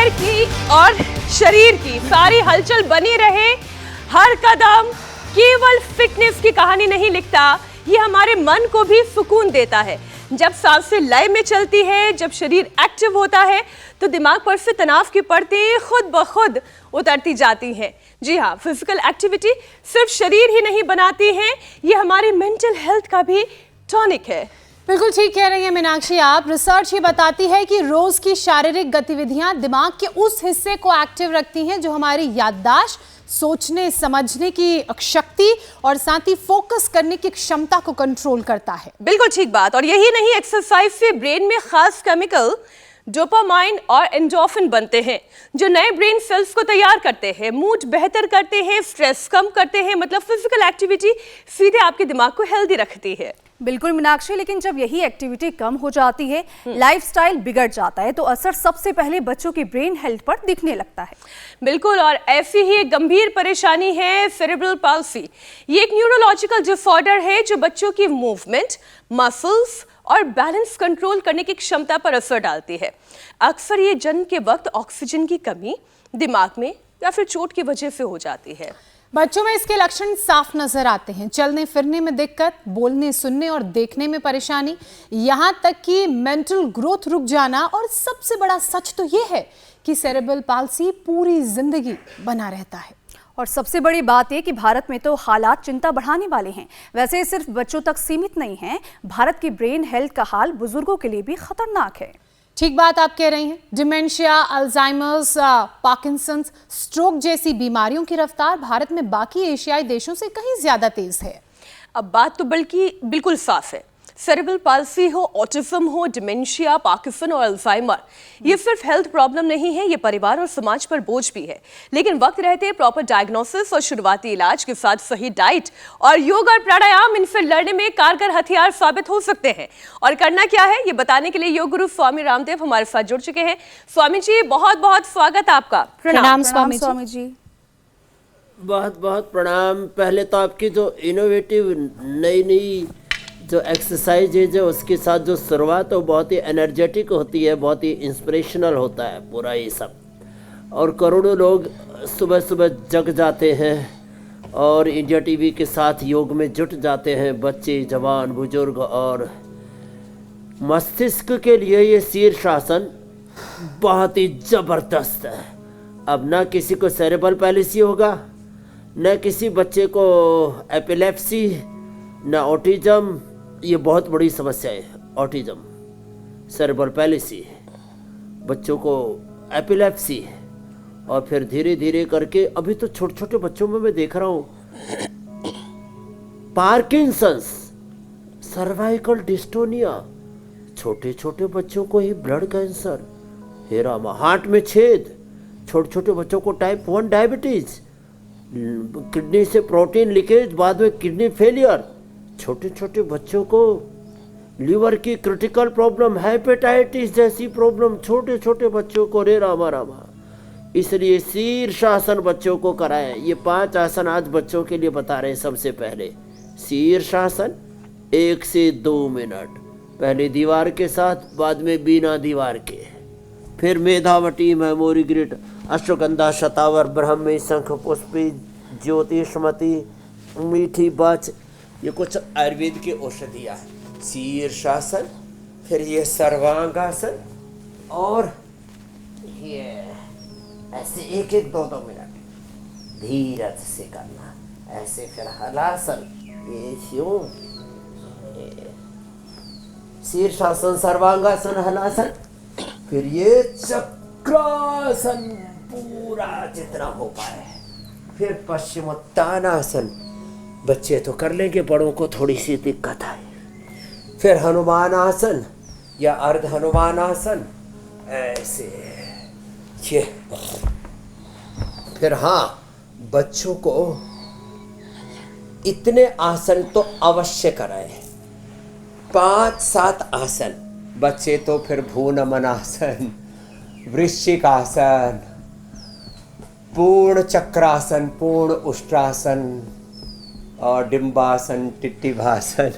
पैर की और शरीर की सारी हलचल बनी रहे, हर कदम केवल फिटनेस की कहानी नहीं लिखता, ये हमारे मन को भी सुकून देता है। जब सांसें लय में चलती है, जब शरीर एक्टिव होता है, तो दिमाग पर से तनाव की परतें खुद ब खुद उतरती जाती हैं। जी हाँ, फिजिकल एक्टिविटी सिर्फ शरीर ही नहीं बनाती है, ये हमारी मेंटल हेल्थ का भी टॉनिक है। बिल्कुल ठीक कह रही हैं मीनाक्षी आप। रिसर्च ये बताती है कि रोज की शारीरिक गतिविधियां दिमाग के उस हिस्से को एक्टिव रखती हैं जो हमारी याददाश्त, सोचने समझने की शक्ति और साथ ही फोकस करने की क्षमता को कंट्रोल करता है। बिल्कुल ठीक बात। और यही नहीं, एक्सरसाइज से ब्रेन में खास केमिकल डोपामाइन और एंडोर्फिन बनते हैं जो नए ब्रेन सेल्स को तैयार करते हैं, मूड बेहतर करते हैं, स्ट्रेस कम करते हैं। मतलब फिजिकल एक्टिविटी सीधे आपके दिमाग को हेल्दी रखती है। बिल्कुल मीनाक्षी, लेकिन जब यही एक्टिविटी कम हो जाती है, लाइफस्टाइल बिगड़ जाता है, तो असर सबसे पहले बच्चों की ब्रेन हेल्थ पर दिखने लगता है। बिल्कुल, और ऐसी ही एक गंभीर परेशानी है सेरेब्रल पाल्सी। ये एक न्यूरोलॉजिकल डिसऑर्डर है जो बच्चों की मूवमेंट, मसल्स और बैलेंस कंट्रोल करने की क्षमता पर असर डालती है। अक्सर ये जन्म के वक्त ऑक्सीजन की कमी, दिमाग में या फिर चोट की वजह से हो जाती है। बच्चों में इसके लक्षण साफ नजर आते हैं। चलने फिरने में दिक्कत, बोलने सुनने और देखने में परेशानी, यहाँ तक कि मेंटल ग्रोथ रुक जाना। और सबसे बड़ा सच तो ये है कि सेरेब्रल पाल्सी पूरी जिंदगी बना रहता है। और सबसे बड़ी बात यह कि भारत में तो हालात चिंता बढ़ाने वाले हैं। वैसे ये सिर्फ बच्चों तक सीमित नहीं है, भारत की ब्रेन हेल्थ का हाल बुजुर्गों के लिए भी खतरनाक है। ठीक बात आप कह रही हैं। डिमेंशिया, अल्जाइमर्स, पार्किंसंस, स्ट्रोक जैसी बीमारियों की रफ्तार भारत में बाकी एशियाई देशों से कहीं ज्यादा तेज है। अब बात तो बल्कि बिल्कुल साफ है। सेरेब्रल पाल्सी हो, ऑटिज्म हो, डिमेंशिया, पार्किंसन और अल्जाइमर, ये सिर्फ हेल्थ प्रॉब्लम नहीं है, ये परिवार और समाज पर बोझ भी है। लेकिन वक्त रहते प्रॉपर डायग्नोसिस और शुरुआती इलाज के साथ सही डाइट और योग और प्राणायाम इनसे लड़ने में कारगर हथियार साबित हो सकते हैं। और करना क्या है, ये बताने के लिए योग गुरु स्वामी रामदेव हमारे साथ जुड़ चुके हैं। स्वामी जी, बहुत बहुत स्वागत आपका। प्रणाम स्वामी जी। बहुत बहुत प्रणाम। पहले तो आपकी जो इनोवेटिव नई जो एक्सरसाइज है जो उसके साथ जो शुरुआत है वो बहुत ही एनर्जेटिक होती है, बहुत ही इंस्पिरेशनल होता है पूरा ये सब। और करोड़ों लोग सुबह सुबह जग जाते हैं और इंडिया टीवी के साथ योग में जुट जाते हैं, बच्चे, जवान, बुजुर्ग। और मस्तिष्क के लिए ये शीर्षासन बहुत ही ज़बरदस्त है। अब ना किसी को सेरेब्रल पैलिसी होगा, न किसी बच्चे को एपिलेप्सी, न ऑटिज्म। ये बहुत बड़ी समस्या है ऑटिज्म, सेरेब्रल पैलिसी, बच्चों को एपिलेप्सी, और फिर धीरे धीरे करके अभी तो छोटे छोटे बच्चों में मैं देख रहा हूँ पार्किंसंस, सर्वाइकल डिस्टोनिया, छोटे छोटे बच्चों को ही ब्लड कैंसर, हे रामा, हार्ट में छेद, छोटे छोटे बच्चों को टाइप 1 डायबिटीज, किडनी से प्रोटीन लीकेज, बाद में किडनी फेलियर, छोटे छोटे बच्चों को लीवर की क्रिटिकल प्रॉब्लम, हेपेटाइटिस जैसी प्रॉब्लम, छोटे छोटे बच्चों को, रे रामा रामा। इसलिए शीर्षासन बच्चों को कराएं। ये 5 आसन आज बच्चों के लिए बता रहे हैं। सबसे पहले शीर्षासन 1 से 2 मिनट, पहले दीवार के साथ, बाद में बिना दीवार के। फिर मेधावटी, मेमोरी ग्रिड, अश्वगंधा, शतावर, ब्रह्मी, शंख पुष्पी, ज्योतिषमती, मीठी बच, ये कुछ आयुर्वेद की औषधियाँ हैं। शीर्षासन, फिर ये सर्वांगासन, और ये ऐसे 1-1, 2-2 मिनट धीरज से करना। ऐसे फिर हलासन, ये क्यों, शीर्षासन, सर्वांगासन, हलासन, फिर ये चक्रासन पूरा जितना हो पाए, फिर पश्चिमोत्तानासन, बच्चे तो कर लेंगे, बड़ों को थोड़ी सी दिक्कत आए, फिर हनुमान आसन या अर्ध हनुमान आसन, ऐसे ये। फिर हाँ, बच्चों को इतने आसन तो अवश्य कराएं, 5-7 आसन। बच्चे तो फिर भूनमन आसन, वृश्चिक आसन, पूर्ण चक्रासन, पूर्ण उष्ट्रासन और डिम्बासन, टिट्टिभासन,